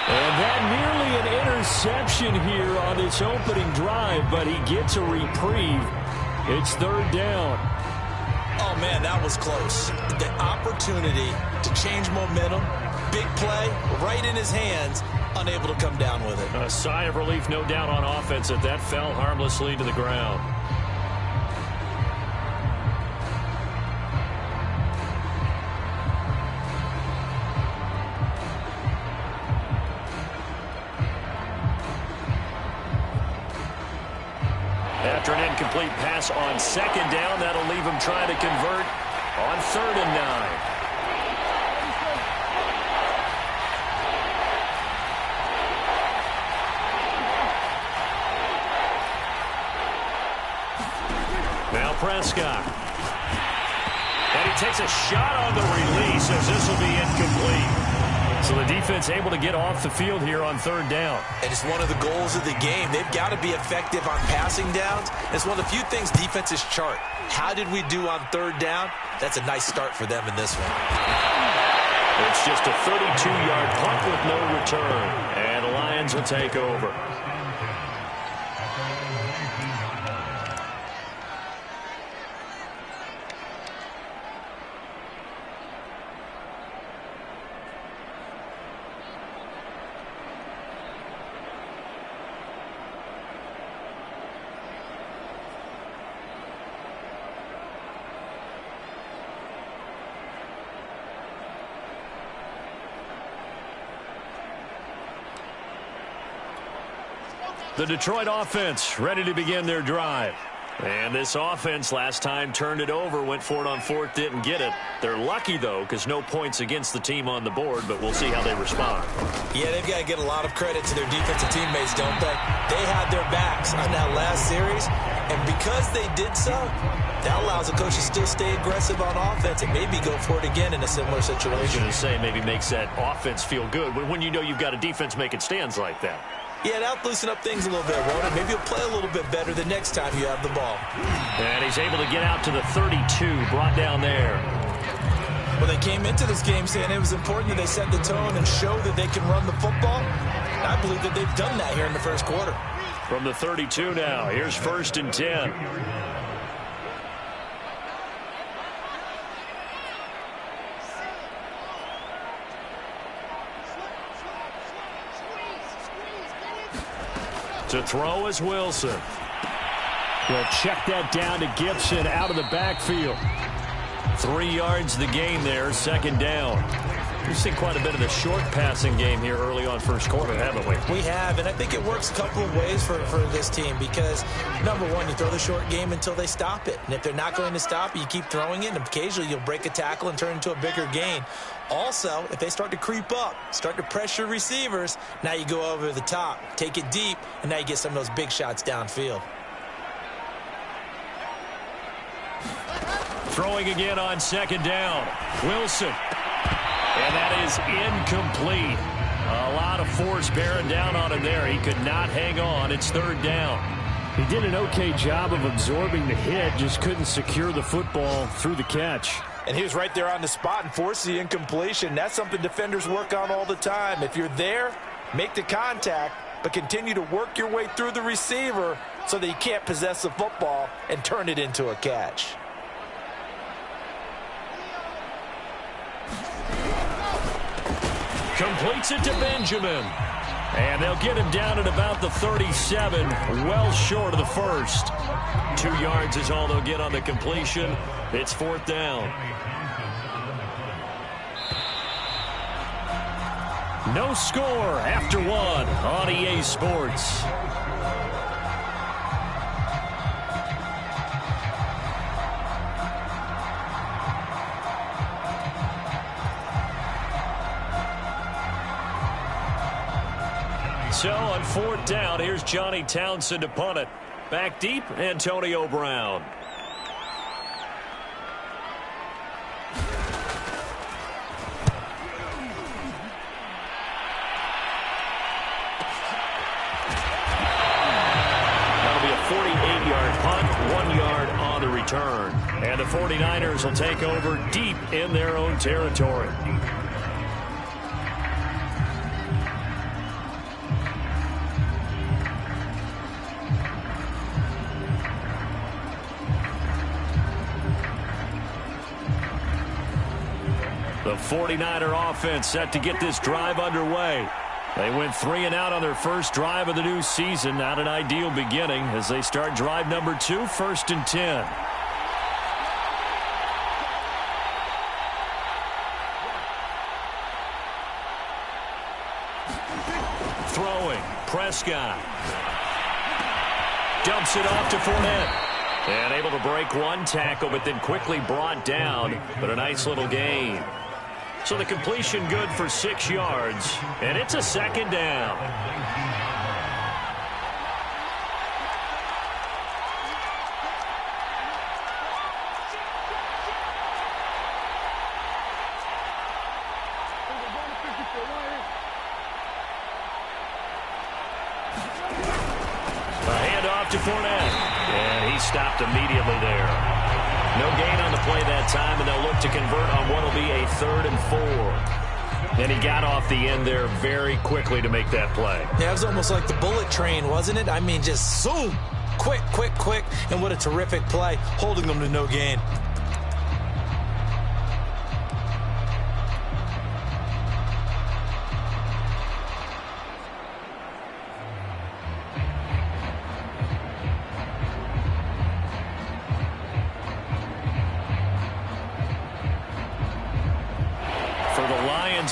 And that nearly an interception here on this opening drive, but he gets a reprieve. It's third down. Oh, man, that was close. The opportunity to change momentum, big play, right in his hands, unable to come down with it. A sigh of relief, no doubt, on offense that that fell harmlessly to the ground. After an incomplete pass on second down, that'll leave him trying to convert on 3rd and 9. Now Prescott. And he takes a shot on the release as this will be incomplete. So the defense able to get off the field here on 3rd down. And it's one of the goals of the game. They've got to be effective on passing downs. It's one of the few things defenses chart. How did we do on 3rd down? That's a nice start for them in this one. It's just a 32-yard punt with no return. And the Lions will take over. The Detroit offense ready to begin their drive. And this offense last time turned it over, went for it on 4th, didn't get it. They're lucky, though, because no points against the team on the board, but we'll see how they respond. Yeah, they've got to get a lot of credit to their defensive teammates, don't they? They had their backs on that last series, and because they did so, that allows the coach to still stay aggressive on offense and maybe go for it again in a similar situation. I was going to say, maybe makes that offense feel good when you know you've got a defense making stands like that. Yeah, that'll loosen up things a little bit, won't it? Maybe he'll play a little bit better the next time you have the ball. And he's able to get out to the 32, brought down there. Well, they came into this game saying it was important that they set the tone and show that they can run the football. And I believe that they've done that here in the first quarter. From the 32 now, here's 1st and 10. To throw is Wilson. He'll check that down to Gibson out of the backfield. 3 yards the gain there, 2nd down. We've seen quite a bit of the short passing game here early on first quarter, haven't we? We have, and I think it works a couple of ways for this team because, number one, you throw the short game until they stop it. And if they're not going to stop it, you keep throwing it, and occasionally you'll break a tackle and turn into a bigger gain. Also, if they start to creep up, start to pressure receivers, now you go over the top, take it deep, and now you get some of those big shots downfield. Throwing again on 2nd down. Wilson. And that is incomplete. A lot of force bearing down on him there. He could not hang on. It's 3rd down. He did an okay job of absorbing the hit, just couldn't secure the football through the catch. And he was right there on the spot and forced the incompletion. That's something defenders work on all the time. If you're there, make the contact, but continue to work your way through the receiver so that you can't possess the football and turn it into a catch. Completes it to Benjamin. And they'll get him down at about the 37, well short of the first. 2 yards is all they'll get on the completion. It's 4th down. No score after 1 on EA Sports. So on 4th down, here's Johnny Townsend to punt it. Back deep, Antonio Brown. That'll be a 48-yard punt, 1 yard on the return. And the 49ers will take over deep in their own territory. 49er offense set to get this drive underway. They went 3 and out on their first drive of the new season. Not an ideal beginning as they start drive number 2, 1st and 10. Throwing, Prescott. Dumps it off to Fournette. And able to break one tackle, but then quickly brought down. But a nice little gain. So the completion good for 6 yards. And it's a 2nd down. To Fournette, and he stopped immediately there. No gain on the play that time, and they'll look to convert on what will be a 3rd and 4. And he got off the end there very quickly to make that play. Yeah, it was almost like the bullet train, wasn't it? I mean, just zoom, quick, and what a terrific play, holding them to no gain.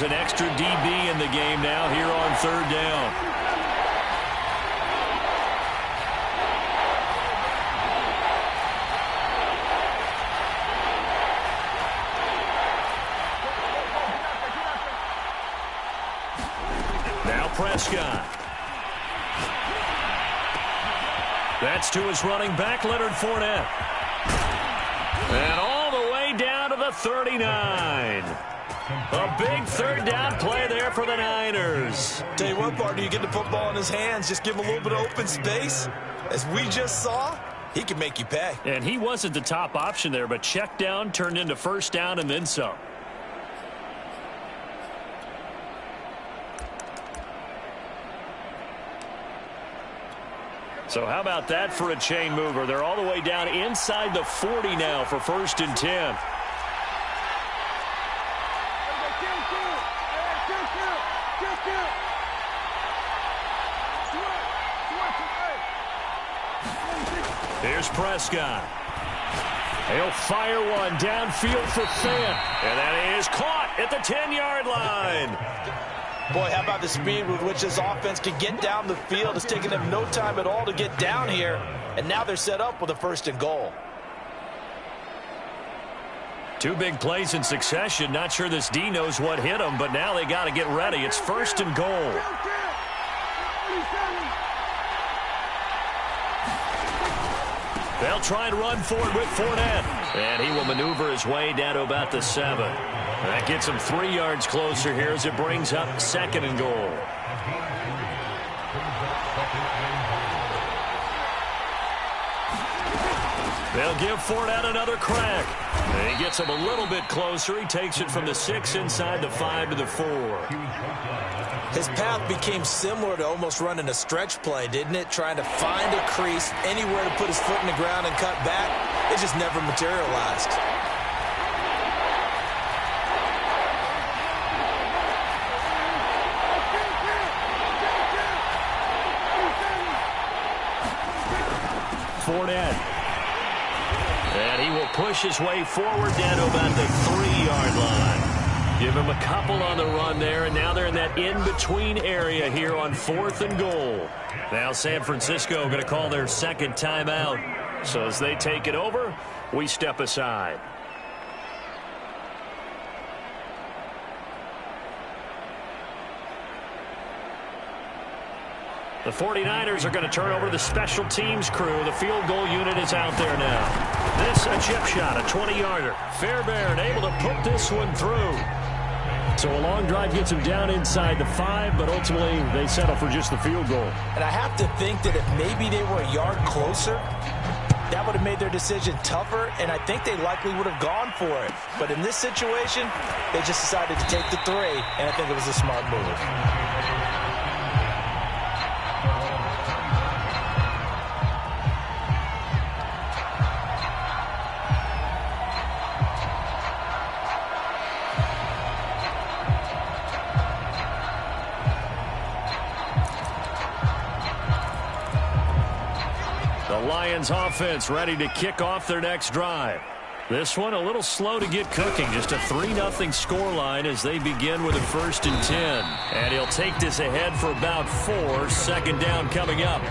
An extra DB in the game now here on 3rd down. Now Prescott. That's to his running back, Leonard Fournette. And all the way down to the 39. A big 3rd down play there for the Niners. Tell you what, partner, you get the football in his hands, just give him a little bit of open space. As we just saw, he can make you pay. And he wasn't the top option there, but check down turned into 1st down and then some. So how about that for a chain mover? They're all the way down inside the 40 now for 1st and 10. Here's Prescott. He'll fire one downfield for Fant. And that is caught at the 10-yard line. Boy, how about the speed with which this offense can get down the field? It's taken them no time at all to get down here. And now they're set up with a 1st and goal. 2 big plays in succession. Not sure this D knows what hit him, but now they got to get ready. It's 1st and goal. They'll try and run for it with Fournette. And he will maneuver his way down to about the 7. That gets him 3 yards closer here as it brings up 2nd and goal. They'll give Fournette another crack. And he gets him a little bit closer. He takes it from the 6 inside the 5 to the 4. His path became similar to almost running a stretch play, didn't it? Trying to find a crease, anywhere to put his foot in the ground and cut back. It just never materialized. Fournette. And he will push his way forward down to about the 3-yard line. Give him a couple on the run there, and now they're in that in-between area here on 4th and goal. Now San Francisco going to call their 2nd timeout. So as they take it over, we step aside. The 49ers are going to turn over to the special teams crew. The field goal unit is out there now. This a chip shot, a 20-yarder. Fairbairn able to put this one through. So a long drive gets them down inside the 5, but ultimately they settle for just the field goal. And I have to think that if maybe they were a yard closer, that would have made their decision tougher, and I think they likely would have gone for it. But in this situation, they just decided to take the 3, and I think it was a smart move. Lions offense ready to kick off their next drive. This one a little slow to get cooking. Just a 3-0 scoreline as they begin with a 1st and 10. And he'll take this ahead for about 4. 2nd down coming up.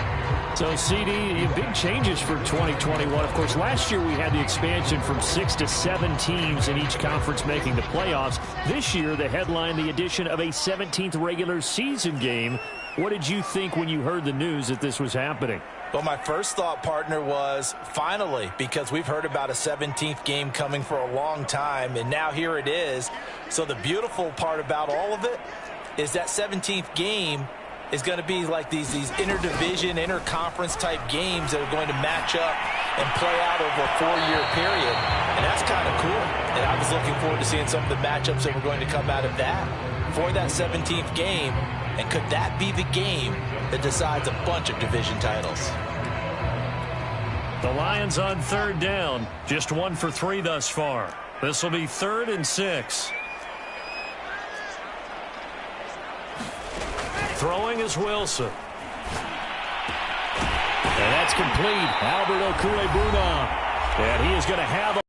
So, CD, big changes for 2021. Of course, last year we had the expansion from 6 to 7 teams in each conference making the playoffs. This year, the headline, the addition of a 17th regular season game. What did you think when you heard the news that this was happening? Well, my first thought, partner, was finally, because we've heard about a 17th game coming for a long time, and now here it is. So the beautiful part about all of it is that 17th game is going to be like these interdivision, interconference type games that are going to match up and play out over a 4-year period. And that's kind of cool. And I was looking forward to seeing some of the matchups that were going to come out of that for that 17th game. And could that be the game that decides a bunch of division titles? The Lions on 3rd down. Just 1 for 3 thus far. This will be 3rd and 6. Throwing is Wilson. And that's complete. Albert Okwuegbunam. And he is going to have a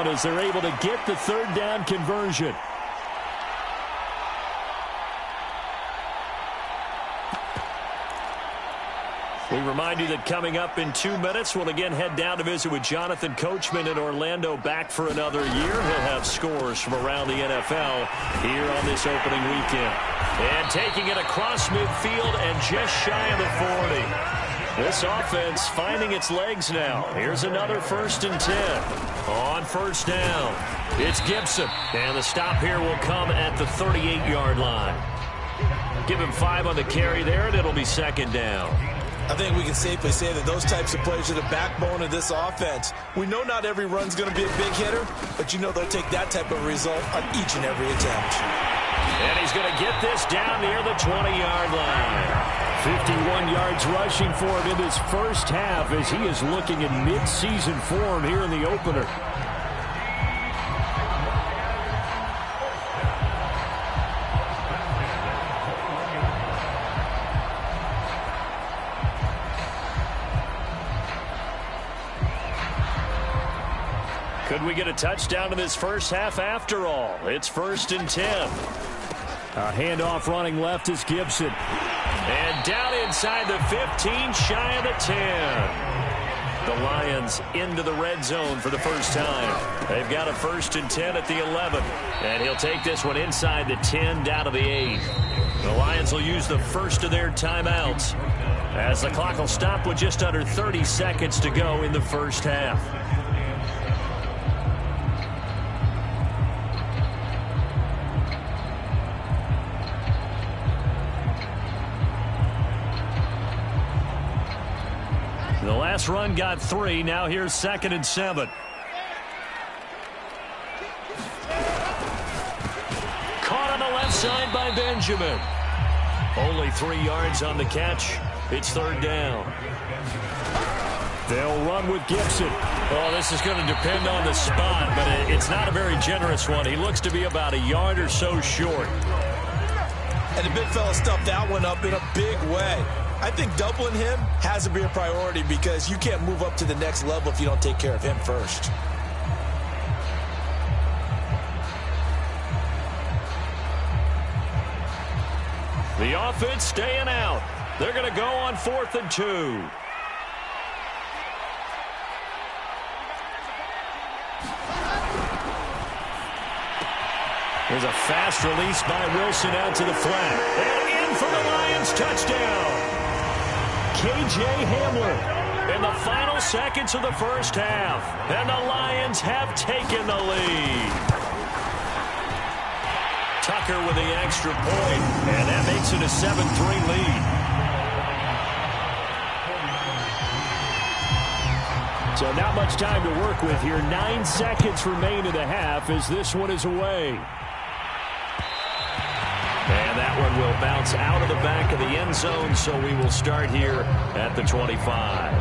as they're able to get the 3rd down conversion. We remind you that coming up in 2 minutes, we'll again head down to visit with Jonathan Coachman in Orlando, back for another year. He'll have scores from around the NFL here on this opening weekend. And taking it across midfield and just shy of the 40. This offense finding its legs now. Here's another 1st and 10. On 1st down, it's Gibson. And the stop here will come at the 38-yard line. Give him 5 on the carry there, and it'll be 2nd down. I think we can safely say that those types of plays are the backbone of this offense. We know not every run's going to be a big hitter, but you know they'll take that type of result on each and every attempt. And he's going to get this down near the 20-yard line. 51 yards rushing for him in this first half as he is looking in mid-season form here in the opener. Could we get a touchdown in this first half after all? It's 1st and 10. A handoff running left is Gibson. And down inside the 15, shy of the 10. The Lions into the red zone for the first time. They've got a 1st and 10 at the 11. And he'll take this one inside the 10 down to the 8. The Lions will use the first of their timeouts as the clock will stop with just under 30 seconds to go in the first half. The last run got 3. Now here's 2nd and 7. Caught on the left side by Benjamin. Only 3 yards on the catch. It's 3rd down. They'll run with Gibson. Oh, this is going to depend on the spot, but it's not a very generous one. He looks to be about a yard or so short. And the big fella stuffed that one up in a big way. I think doubling him has to be a priority because you can't move up to the next level if you don't take care of him first. The offense staying out. They're going to go on 4th and 2. There's a fast release by Wilson out to the flat. And in for the Lions touchdown. K.J. Hamler in the final seconds of the first half. And the Lions have taken the lead. Tucker with the extra point. And that makes it a 7-3 lead. So not much time to work with here. 9 seconds remain in the half as this one is away. And that one will bounce out of the back of the end zone, so we will start here at the 25.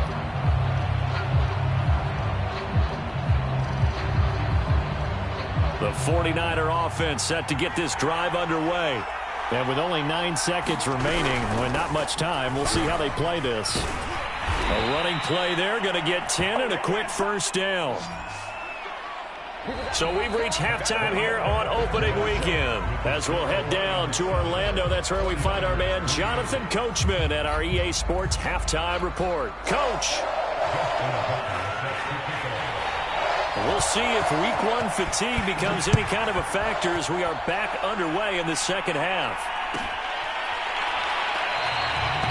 The 49er offense set to get this drive underway. And with only 9 seconds remaining, when not much time, we'll see how they play this. A running play there, going to get 10 and a quick first down. So we've reached halftime here on opening weekend. As we'll head down to Orlando, that's where we find our man Jonathan Coachman at our EA Sports Halftime Report. Coach. We'll see if week one fatigue becomes any kind of a factor as we are back underway in the second half.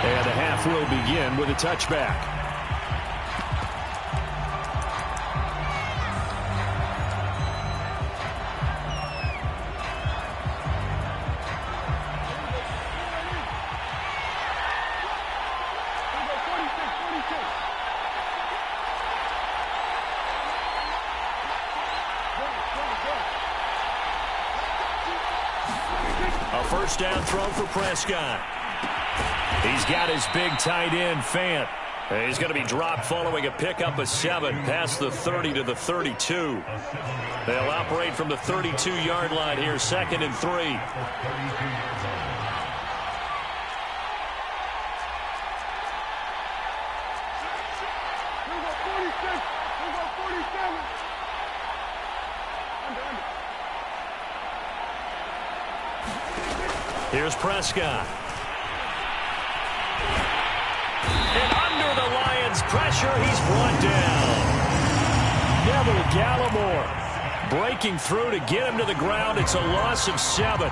And the half will begin with a touchback. A first down throw for Prescott. He's got his big tight end, Fant. He's going to be dropped following a pickup of 7 past the 30 to the 32. They'll operate from the 32-yard line here, 2nd and 3. Here's Prescott. And under the Lions' pressure, he's brought down. Neville Gallimore breaking through to get him to the ground. It's a loss of 7.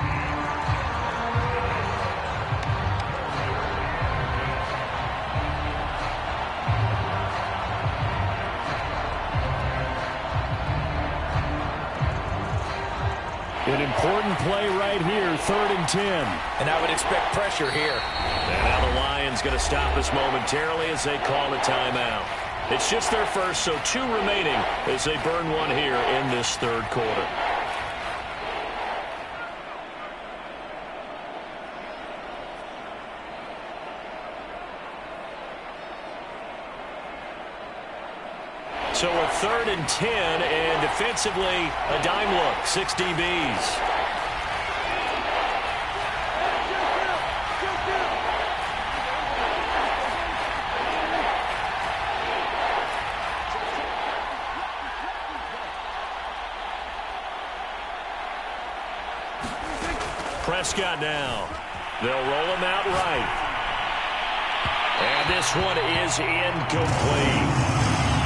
An important play right here, 3rd and 10. And I would expect pressure here. And now the Lions going to stop us momentarily as they call a timeout. It's just their first, so 2 remaining as they burn one here in this 3rd quarter. So a 3rd and 10, and defensively, a dime look, 6 DBs. Prescott now. They'll roll him out right. And this one is incomplete.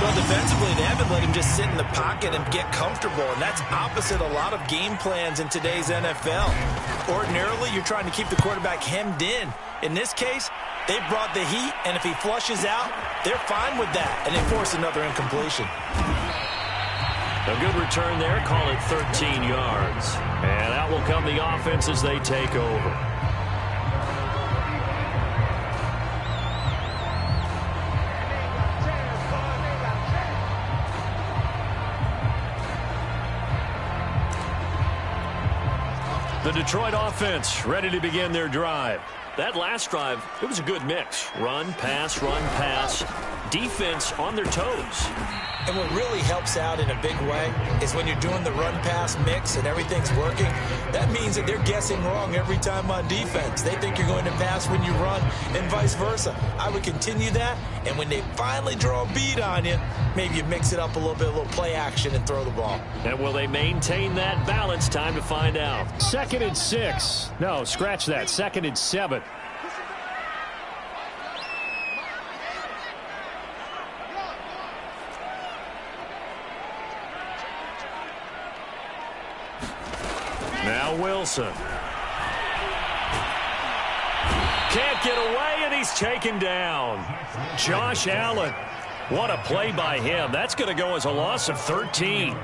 Well, defensively, they haven't let him just sit in the pocket and get comfortable, and that's opposite a lot of game plans in today's NFL. Ordinarily, you're trying to keep the quarterback hemmed in. In this case, they brought the heat, and if he flushes out, they're fine with that, and they force another incompletion. A good return there, call it 13 yards. And out will come the offense as they take over. The Detroit offense ready to begin their drive. That last drive, it was a good mix. Run, pass, defense on their toes. And what really helps out in a big way is when you're doing the run-pass mix and everything's working, that means that they're guessing wrong every time on defense. They think you're going to pass when you run and vice versa. I would continue that, and when they finally draw a beat on you, maybe you mix it up a little bit, a little play action, and throw the ball. And will they maintain that balance? Time to find out. 2nd and 6. No, scratch that. 2nd and 7. Now Wilson. Can't get away, and he's taken down. Josh Allen. What a play by him. That's going to go as a loss of 13.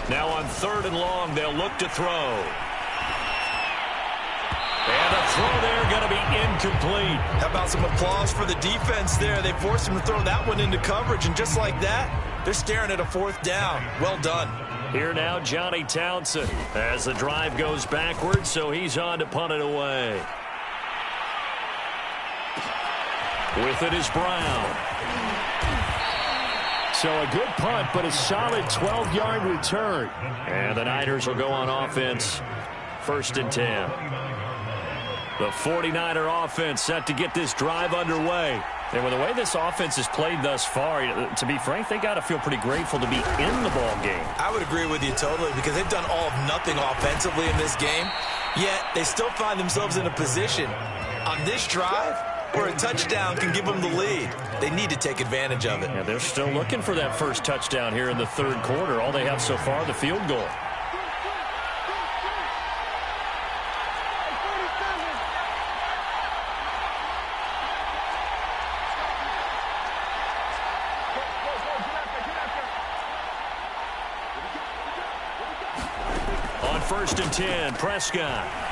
Now on 3rd and long, they'll look to throw. And the throw there going to be incomplete. How about some applause for the defense there? They forced him to throw that one into coverage, and just like that, they're staring at a 4th down. Well done. Here now, Johnny Townsend, as the drive goes backwards, so he's on to punt it away. With it is Brown. So a good punt, but a solid 12-yard return. And the Niners will go on offense, 1st and 10. The 49er offense set to get this drive underway. And with the way this offense has played thus far, to be frank, they got to feel pretty grateful to be in the ball game. I would agree with you totally because they've done all of nothing offensively in this game, yet they still find themselves in a position on this drive where a touchdown can give them the lead. They need to take advantage of it. Yeah, they're still looking for that first touchdown here in the 3rd quarter. All they have so far, the field goal. On 1st and 10, Prescott.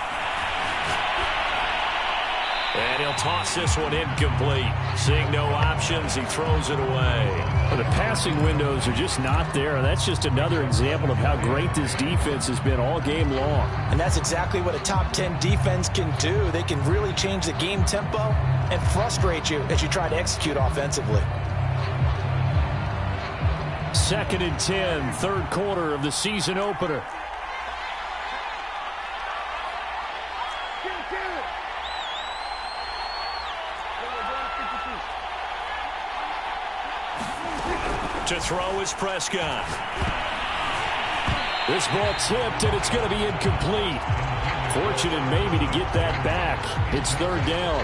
And he'll toss this one incomplete. Seeing no options, he throws it away. Well, the passing windows are just not there. That's just another example of how great this defense has been all game long. And that's exactly what a top 10 defense can do. They can really change the game tempo and frustrate you as you try to execute offensively. 2nd and 10, 3rd quarter of the season opener. To throw is Prescott. This ball tipped, and it's going to be incomplete. Fortunate maybe to get that back. It's 3rd down.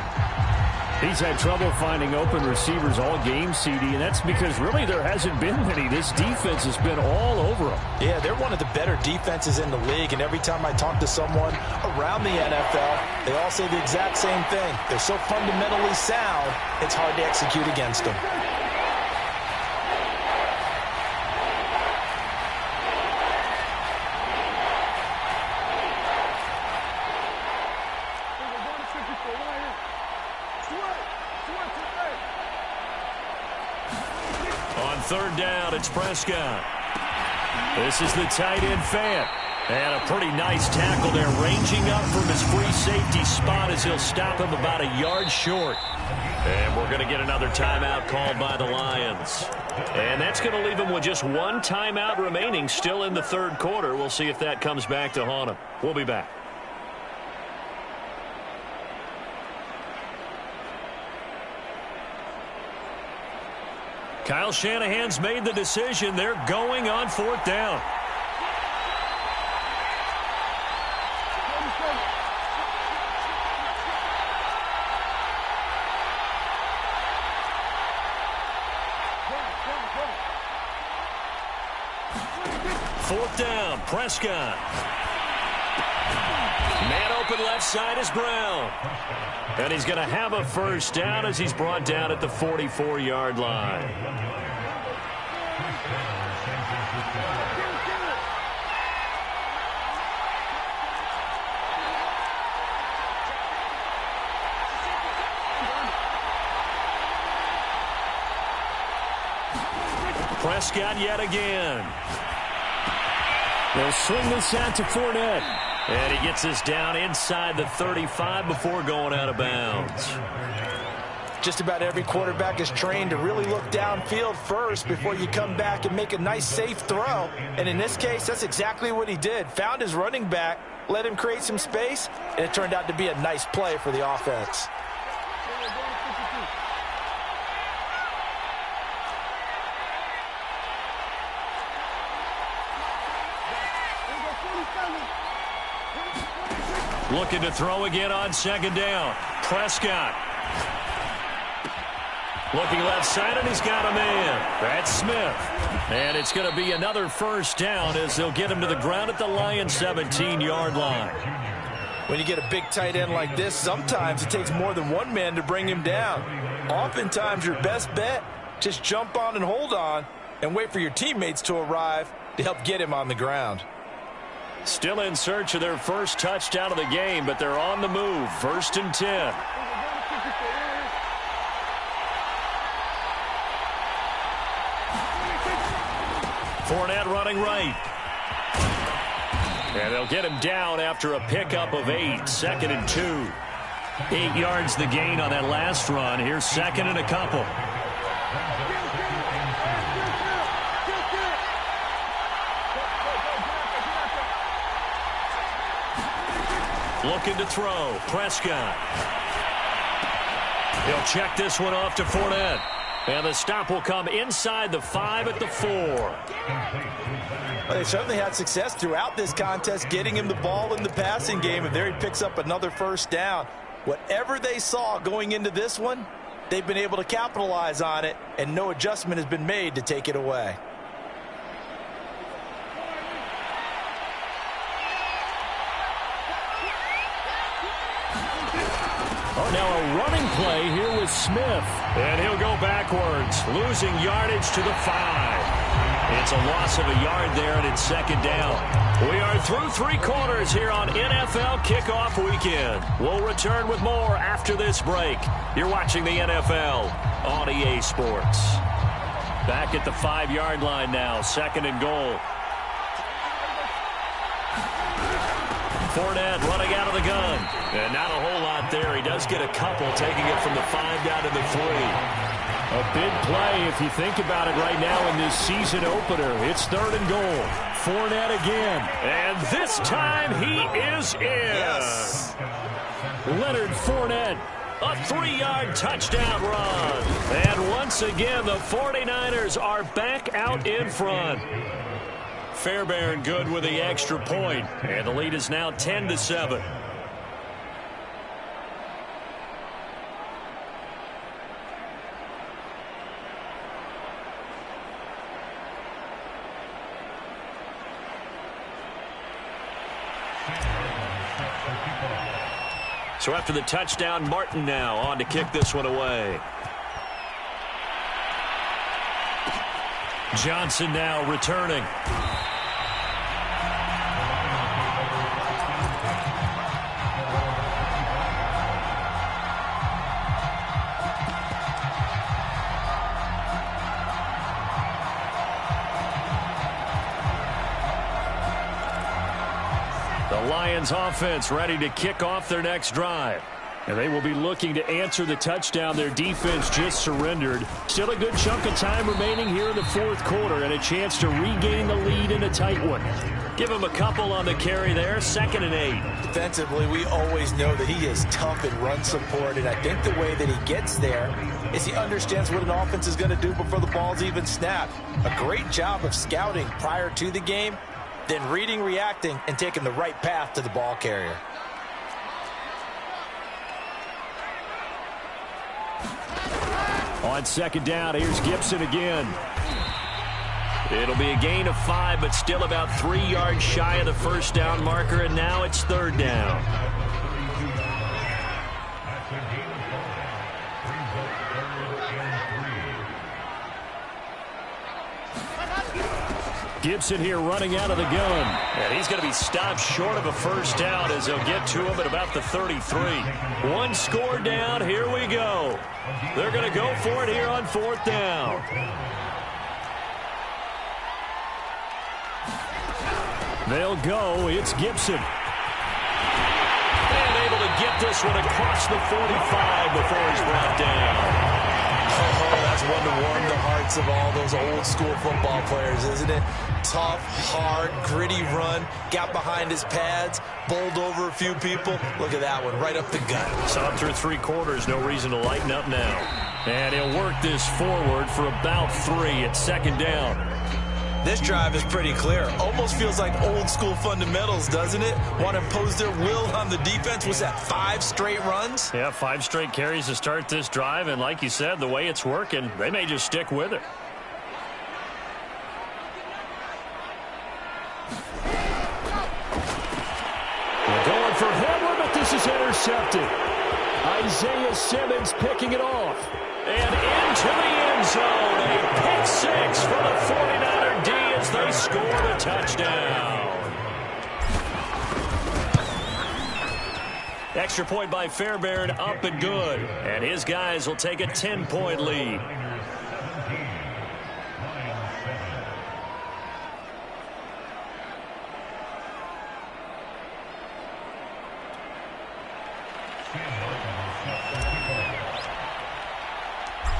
He's had trouble finding open receivers all game, CD, and that's because really there hasn't been many. This defense has been all over them. Yeah, they're one of the better defenses in the league, and every time I talk to someone around the NFL, they all say the exact same thing. They're so fundamentally sound, it's hard to execute against them. On 3rd down, it's Prescott. This is the tight end Fant. And a pretty nice tackle there, ranging up from his free safety spot as he'll stop him about a yard short. And we're going to get another timeout called by the Lions. And that's going to leave him with just one timeout remaining, still in the 3rd quarter. We'll see if that comes back to haunt him. We'll be back. Kyle Shanahan's made the decision. They're going on 4th down. Fourth down, Prescott. Man open left side is Brown. And he's going to have a 1st down as he's brought down at the 44-yard line. Prescott yet again. They'll swing this out to Fournette. And he gets this down inside the 35 before going out of bounds. Just about every quarterback is trained to really look downfield first before you come back and make a nice, safe throw. And in this case, that's exactly what he did. Found his running back, let him create some space, and it turned out to be a nice play for the offense. Looking to throw again on 2nd down. Prescott. Looking left side, and he's got a man. That's Smith. And it's going to be another 1st down as they'll get him to the ground at the Lions' 17-yard line. When you get a big tight end like this, sometimes it takes more than one man to bring him down. Oftentimes, your best bet, just jump on and hold on and wait for your teammates to arrive to help get him on the ground. Still in search of their first touchdown of the game, but they're on the move. 1st and 10. Fournette running right. And they'll get him down after a pickup of 8. 2nd and 2. 8 yards the gain on that last run. Here's 2nd and a couple. Looking to throw. Prescott. He'll check this one off to Fournette. And the stop will come inside the 5 at the 4. Well, they certainly had success throughout this contest getting him the ball in the passing game, and there he picks up another first down. Whatever they saw going into this one, they've been able to capitalize on it, and no adjustment has been made to take it away. Oh, now a running play here with Smith. And he'll go backwards, losing yardage to the 5. It's a loss of a yard there, and it's second down. We are through 3 quarters here on NFL Kickoff Weekend. We'll return with more after this break. You're watching the NFL on EA Sports. Back at the 5-yard line now, second and goal. Fournette running out of the gun. And not a whole lot there. He does get a couple, taking it from the 5 down to the 3. A big play if you think about it right now in this season opener. It's third and goal. Fournette again. And this time he is in. Yes. Leonard Fournette. A 3-yard touchdown run. And once again, the 49ers are back out in front. Fairbairn good with the extra point, and the lead is now 10-7. So after the touchdown, Martin now on to kick this one away. Johnson now returning. The Lions offense ready to kick off their next drive. And they will be looking to answer the touchdown their defense just surrendered. Still a good chunk of time remaining here in the fourth quarter and a chance to regain the lead in a tight one. Give him a couple on the carry there, 2nd and 8. Defensively, we always know that he is tough in run support, and I think the way that he gets there is he understands what an offense is going to do before the ball's even snapped. A great job of scouting prior to the game, then reading, reacting, and taking the right path to the ball carrier. On 2nd down, here's Gibson again. It'll be a gain of 5, but still about 3 yards shy of the first down marker, and now it's 3rd down. Gibson here running out of the gun. And he's going to be stopped short of a first down as they'll get to him at about the 33. 1 score down. Here we go. They're going to go for it here on 4th down. They'll go. It's Gibson. And able to get this one across the 45 before he's brought down. Oh, that's one to warm the hearts of all those old school football players, isn't it? Tough, hard, gritty run, got behind his pads, bowled over a few people. Look at that one, right up the gut. So through 3 quarters, no reason to lighten up now. And he'll work this forward for about 3 at 2nd down. This drive is pretty clear. Almost feels like old school fundamentals, doesn't it? Want to impose their will on the defense. Was that 5 straight runs? Yeah, 5 straight carries to start this drive. And like you said, the way it's working, they may just stick with it. They're going for Hamler, but this is intercepted. Isaiah Simmons picking it off. And into the end zone. A pick 6 for the 49er D as they score the touchdown. Extra point by Fairbairn, up and good. And his guys will take a 10-point lead.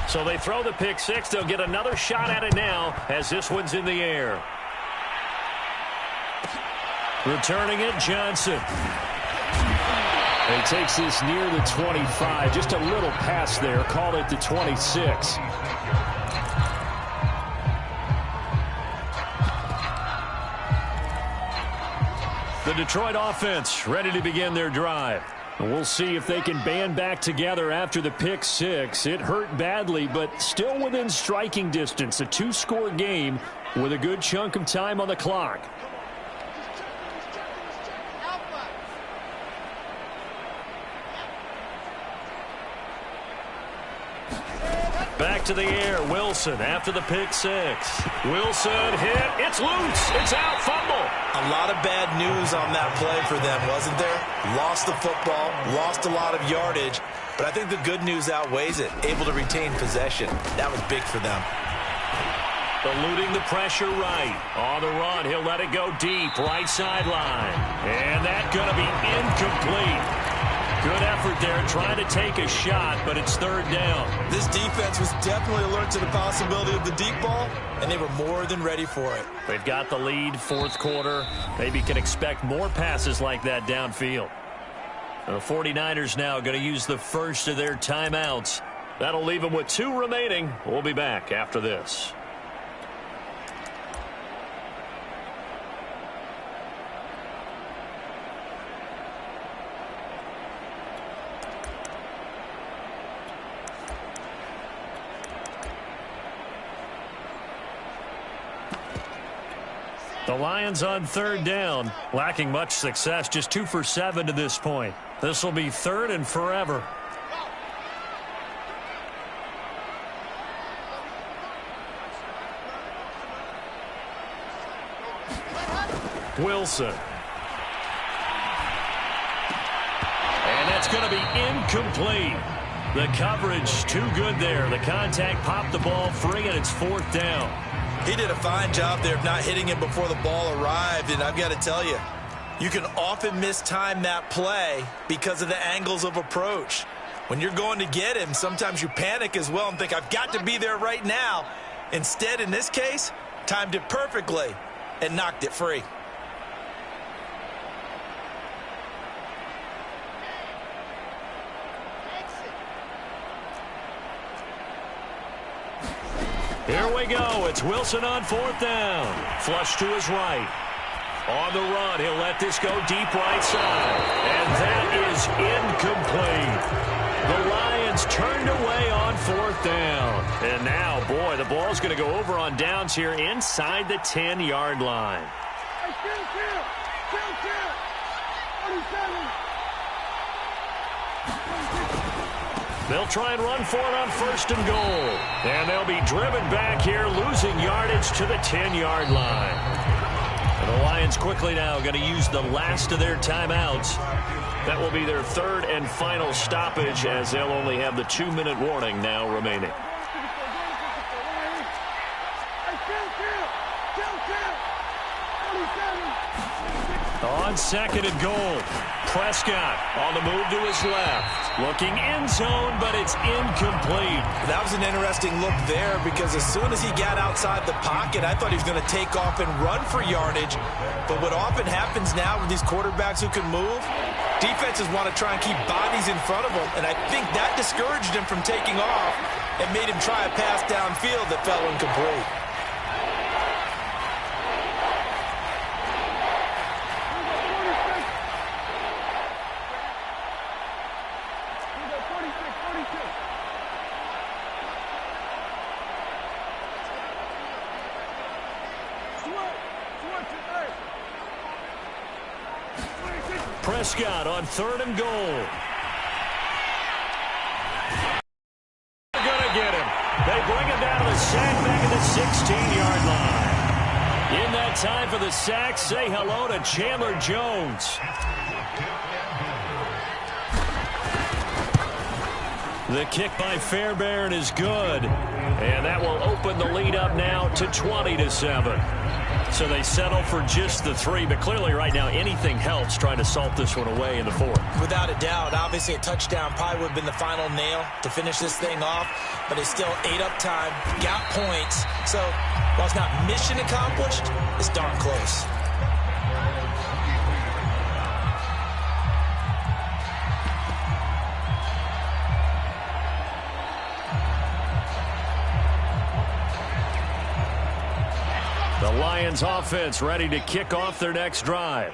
So they throw the pick 6. They'll get another shot at it now as this one's in the air. Returning it, Johnson. And he takes this near the 25. Just a little pass there. Call it the 26. The Detroit offense ready to begin their drive. And we'll see if they can band back together after the pick six. It hurt badly, but still within striking distance. A two-score game with a good chunk of time on the clock. Back to the air. Wilson after the pick six. Wilson hit. It's loose. It's out. Fumble. A lot of bad news on that play for them, wasn't there? Lost the football, lost a lot of yardage, but I think the good news outweighs it. Able to retain possession. That was big for them. Eluding the pressure right. On the run, he'll let it go deep. Right sideline. And that's going to be incomplete. Good effort there, trying to take a shot, but it's third down. This defense was definitely alert to the possibility of the deep ball, and they were more than ready for it. They've got the lead, fourth quarter. Maybe can expect more passes like that downfield. The 49ers now going to use the first of their timeouts. That'll leave them with 2 remaining. We'll be back after this. The Lions on third down, lacking much success, just 2 for 7 to this point. This will be third and forever. Wilson. And that's going to be incomplete. The coverage too good there. The contact popped the ball free, and it's fourth down. He did a fine job there of not hitting him before the ball arrived, and I've got to tell you, you can often mistime that play because of the angles of approach. When you're going to get him, sometimes you panic as well and think, I've got to be there right now. Instead, in this case, timed it perfectly and knocked it free. Here we go. It's Wilson on fourth down. Flush to his right. On the run, he'll let this go deep right side. And that is incomplete. The Lions turned away on fourth down. And now, boy, the ball's going to go over on downs here inside the 10-yard line. They'll try and run for it on first and goal. And they'll be driven back here, losing yardage to the 10-yard line. And the Lions quickly now going to use the last of their timeouts. That will be their third and final stoppage, as they'll only have the 2-minute warning now remaining. On second and goal, Prescott on the move to his left. Looking end zone, but it's incomplete. That was an interesting look there because as soon as he got outside the pocket, I thought he was going to take off and run for yardage. But what often happens now with these quarterbacks who can move, defenses want to try and keep bodies in front of them. And I think that discouraged him from taking off and made him try a pass downfield that fell incomplete. Prescott on third and goal. They're going to get him. They bring him down to the sack back at the 16-yard line. In that time for the sack, say hello to Chandler Jones. The kick by Fairbairn is good. And that will open the lead up now to 20-7. So they settle for just the 3, but clearly right now anything helps trying to salt this one away in the 4th. Without a doubt, obviously a touchdown probably would have been the final nail to finish this thing off, but it's still ate up time, got points. So while it's not mission accomplished, it's darn close. Lions offense ready to kick off their next drive.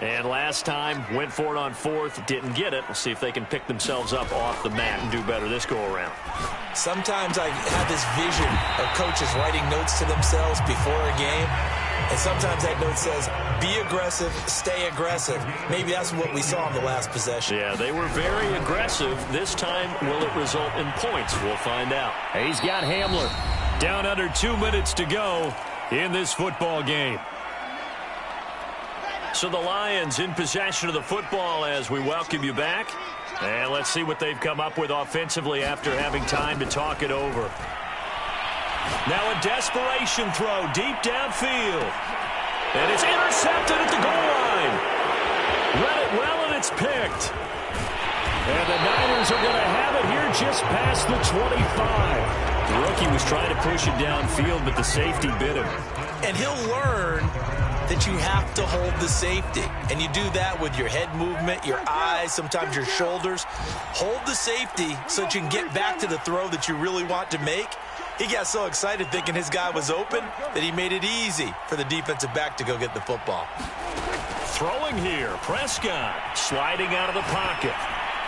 And last time, went for it on fourth, didn't get it. We'll see if they can pick themselves up off the mat and do better this go-around. Sometimes I have this vision of coaches writing notes to themselves before a game, and sometimes that note says, be aggressive, stay aggressive. Maybe that's what we saw in the last possession. Yeah, they were very aggressive. This time, will it result in points? We'll find out. He's got Hamler. Down under 2 minutes to go in this football game. So the Lions in possession of the football as we welcome you back. And let's see what they've come up with offensively after having time to talk it over. Now a desperation throw deep downfield. And it's intercepted at the goal line. Read it well, and it's picked. And the Niners are going to have it here just past the 25. The rookie was trying to push it downfield, but the safety bit him. And he'll learn that you have to hold the safety. And you do that with your head movement, your eyes, sometimes your shoulders. Hold the safety so that you can get back to the throw that you really want to make. He got so excited thinking his guy was open that he made it easy for the defensive back to go get the football. Throwing here, Prescott sliding out of the pocket.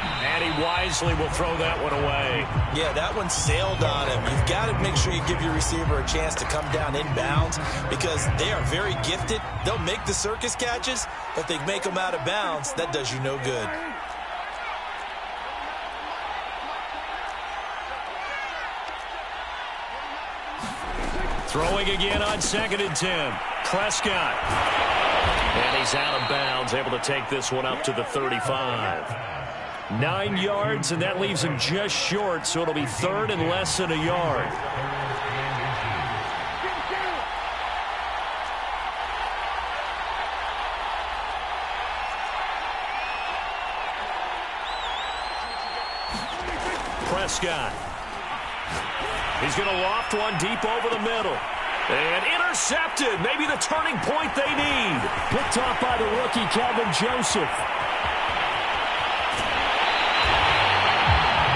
And he wisely will throw that one away. Yeah, that one sailed on him. You've got to make sure you give your receiver a chance to come down inbounds because they are very gifted. They'll make the circus catches, but they make them out of bounds. That does you no good. Throwing again on 2nd and 10. Prescott. And he's out of bounds, able to take this one up to the 35. 9 yards, and that leaves him just short, so it'll be 3rd and less than a yard. Prescott. He's going to loft one deep over the middle. And intercepted. Maybe the turning point they need. Picked off by the rookie, Calvin Joseph.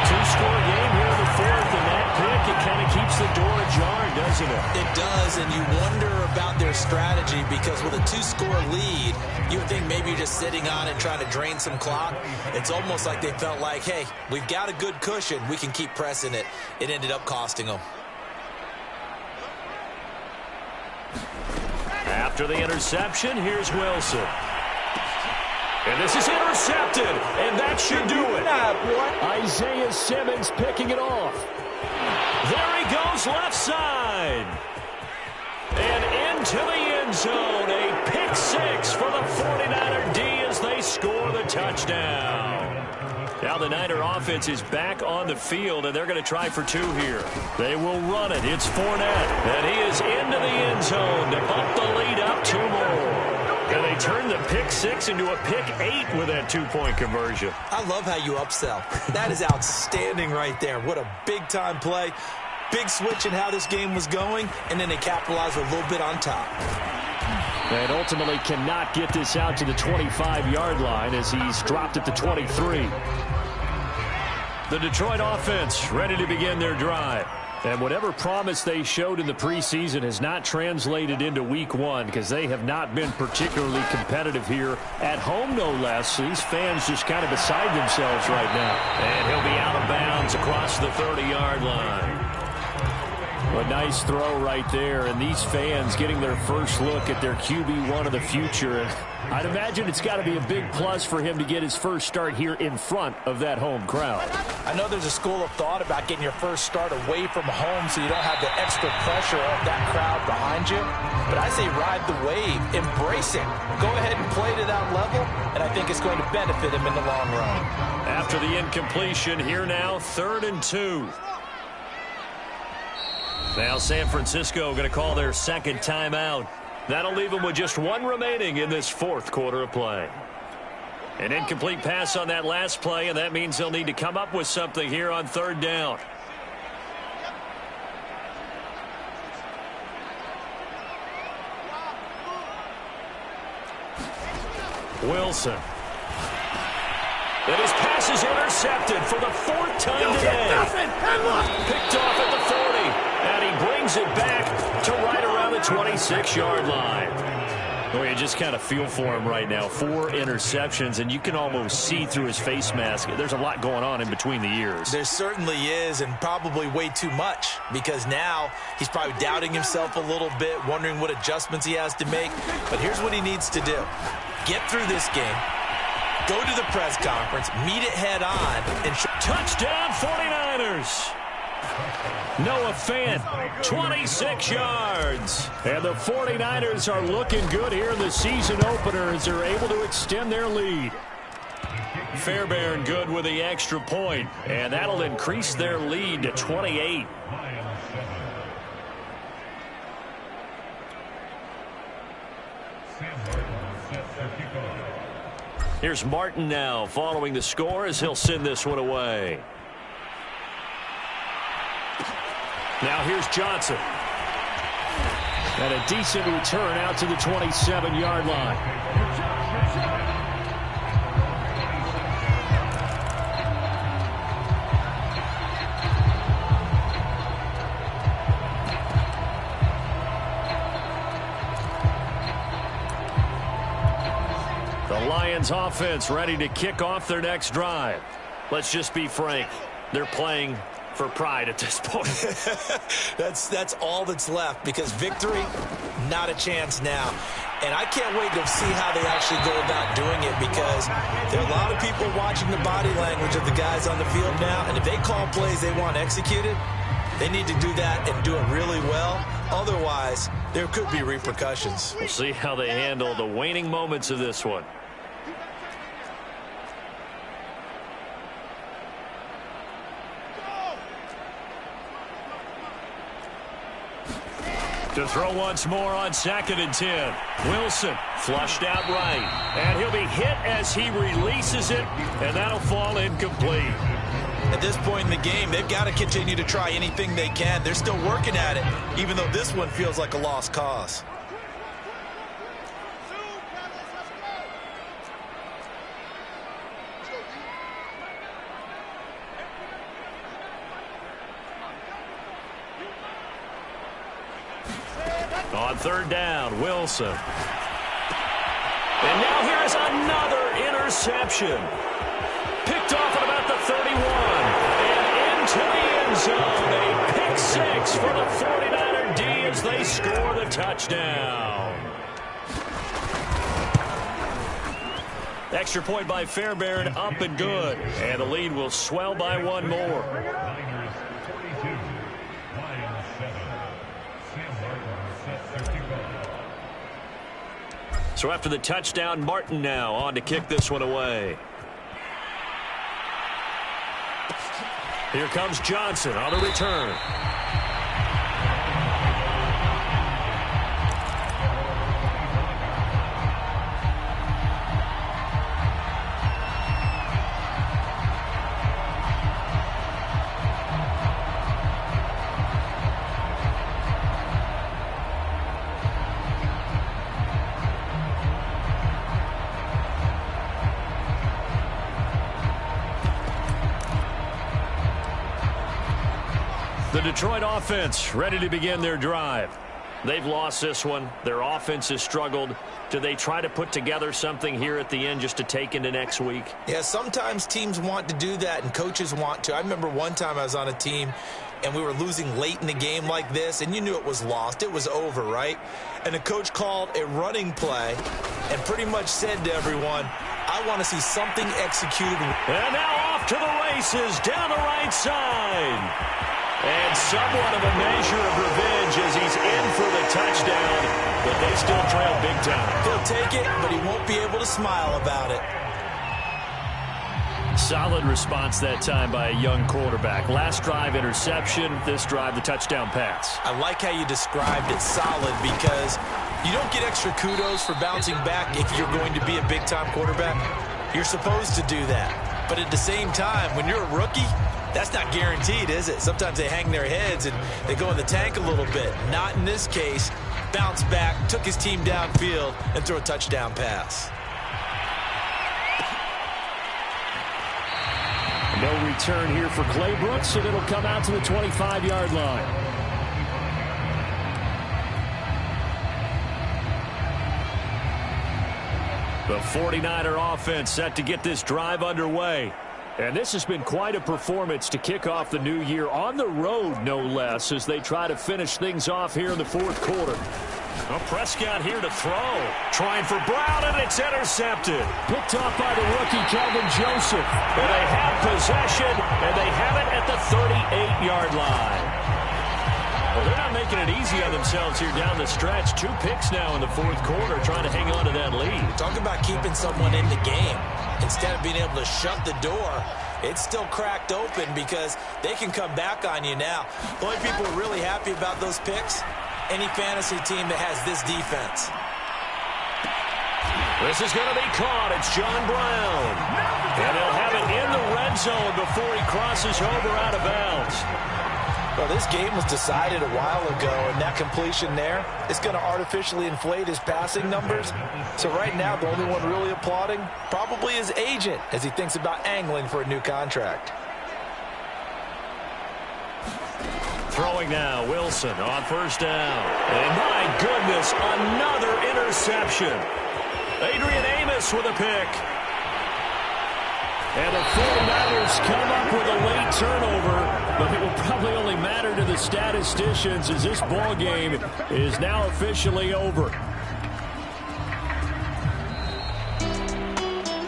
Two-score game here in the 4th, and that pick, it kind of keeps the door ajar, doesn't it? It does, and you wonder about their strategy because with a 2-score lead, you would think maybe you're just sitting on it trying to drain some clock. It's almost like they felt like, hey, we've got a good cushion. We can keep pressing it. It ended up costing them. After the interception, here's Wilson. And this is intercepted, and that should do it. Isaiah Simmons picking it off. There he goes, left side. And into the end zone, a pick six for the 49er D as they score the touchdown. Now the Niner offense is back on the field, and they're going to try for 2 here. They will run it. It's Fournette, and he is into the end zone to bump the lead up 2 more. And they turn the pick six into a pick 8 with that 2-point conversion. I love how you upsell. That is outstanding right there. What a big-time play. Big switch in how this game was going, and then they capitalized a little bit on top. And ultimately cannot get this out to the 25-yard line as he's dropped at the 23. The Detroit offense ready to begin their drive. And whatever promise they showed in the preseason has not translated into week 1 because they have not been particularly competitive here at home, no less. So these fans just kind of beside themselves right now. And he'll be out of bounds across the 30-yard line. A nice throw right there, and these fans getting their first look at their QB1 of the future. And I'd imagine it's got to be a big plus for him to get his first start here in front of that home crowd. I know there's a school of thought about getting your first start away from home so you don't have the extra pressure of that crowd behind you. But I say ride the wave, embrace it. Go ahead and play to that level, and I think it's going to benefit him in the long run. After the incompletion, here now, 3rd and 2. Now San Francisco going to call their second timeout. That'll leave them with just 1 remaining in this 4th quarter of play. An incomplete pass on that last play, and that means they'll need to come up with something here on 3rd down. Wilson. And his pass is intercepted for the 4th time today. Picked off at the 40. And he brings it back to right around the 26-yard line. Well, you just kind of feel for him right now. 4 interceptions, and you can almost see through his face mask. There's a lot going on in between the ears. There certainly is, and probably way too much, because now he's probably doubting himself a little bit, wondering what adjustments he has to make. But here's what he needs to do. Get through this game, go to the press conference, meet it head on, and touchdown 49ers. Noah Fant, 26 yards. And the 49ers are looking good here in the season opener as they're able to extend their lead. Fairbairn good with the extra point, and that'll increase their lead to 28. Here's Martin now following the score as he'll send this one away. Now here's Johnson. And a decent return out to the 27-yard line. The Lions offense ready to kick off their next drive. Let's just be frank. They're playing for pride at this point. That's all that's left, because victory, not a chance now. And I can't wait to see how they actually go about doing it, because there are a lot of people watching the body language of the guys on the field now, and if they call plays they want executed, they need to do that and do it really well. Otherwise, there could be repercussions. We'll see how they handle the waning moments of this one. To throw once more on 2nd and 10. Wilson flushed out right. And he'll be hit as he releases it, and that'll fall incomplete. At this point in the game, they've got to continue to try anything they can. They're still working at it, even though this one feels like a lost cause. On 3rd down, Wilson. And now here is another interception. Picked off at about the 31. And into the end zone. A pick 6 for the 49er D as they score the touchdown. Extra point by Fairbairn, up and good. And the lead will swell by 1 more. So after the touchdown, Martin now on to kick this one away. Here comes Johnson on the return. The Detroit offense ready to begin their drive. They've lost this one. Their offense has struggled. Do they try to put together something here at the end just to take into next week? Yeah, sometimes teams want to do that and coaches want to. I remember one time I was on a team and we were losing late in the game like this, and you knew it was lost. It was over, right? And the coach called a running play and pretty much said to everyone, I want to see something executed. And now off to the races down the right side. And somewhat of a measure of revenge as he's in for the touchdown, but they still trail big time. He'll take it, but he won't be able to smile about it. Solid response that time by a young quarterback. Last drive, interception. This drive, the touchdown pass. I like how you described it, solid, because you don't get extra kudos for bouncing back if you're going to be a big-time quarterback. You're supposed to do that. But at the same time, when you're a rookie, that's not guaranteed, is it? Sometimes they hang their heads and they go in the tank a little bit. Not in this case. Bounce back, took his team downfield, and threw a touchdown pass. No return here for Clay Brooks, and it'll come out to the 25-yard line. The 49er offense set to get this drive underway. And this has been quite a performance to kick off the new year on the road, no less, as they try to finish things off here in the fourth quarter. Well, Prescott here to throw. Trying for Brown, and it's intercepted. Picked off by the rookie, Kelvin Joseph. And they have possession, and they have it at the 38-yard line. Well, they're not making it easy on themselves here down the stretch. 2 picks now in the fourth quarter, trying to hang on to that lead. Talking about keeping someone in the game. Instead of being able to shut the door, it's still cracked open because they can come back on you now. The only people who are really happy about those picks, any fantasy team that has this defense. This is going to be caught. It's John Brown. And they'll have it in the red zone before he crosses over out of bounds. Well, this game was decided a while ago, and that completion there is going to artificially inflate his passing numbers. So right now, the only one really applauding probably his agent as he thinks about angling for a new contract. Throwing now, Wilson on first down. And my goodness, another interception. Adrian Amos with a pick. And the 49ers come up with a late turnover, but it will probably only matter to the statisticians as this ball game is now officially over.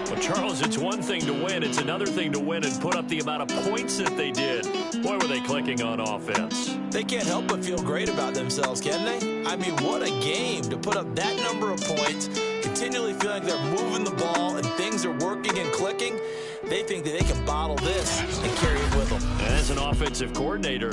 Well, Charles, it's one thing to win. It's another thing to win and put up the amount of points that they did. Boy, were they clicking on offense. They can't help but feel great about themselves, can they? I mean, what a game to put up that number of points, continually feeling like they're moving the ball and things are working and clicking. They think that they can bottle this and carry it with them. As an offensive coordinator,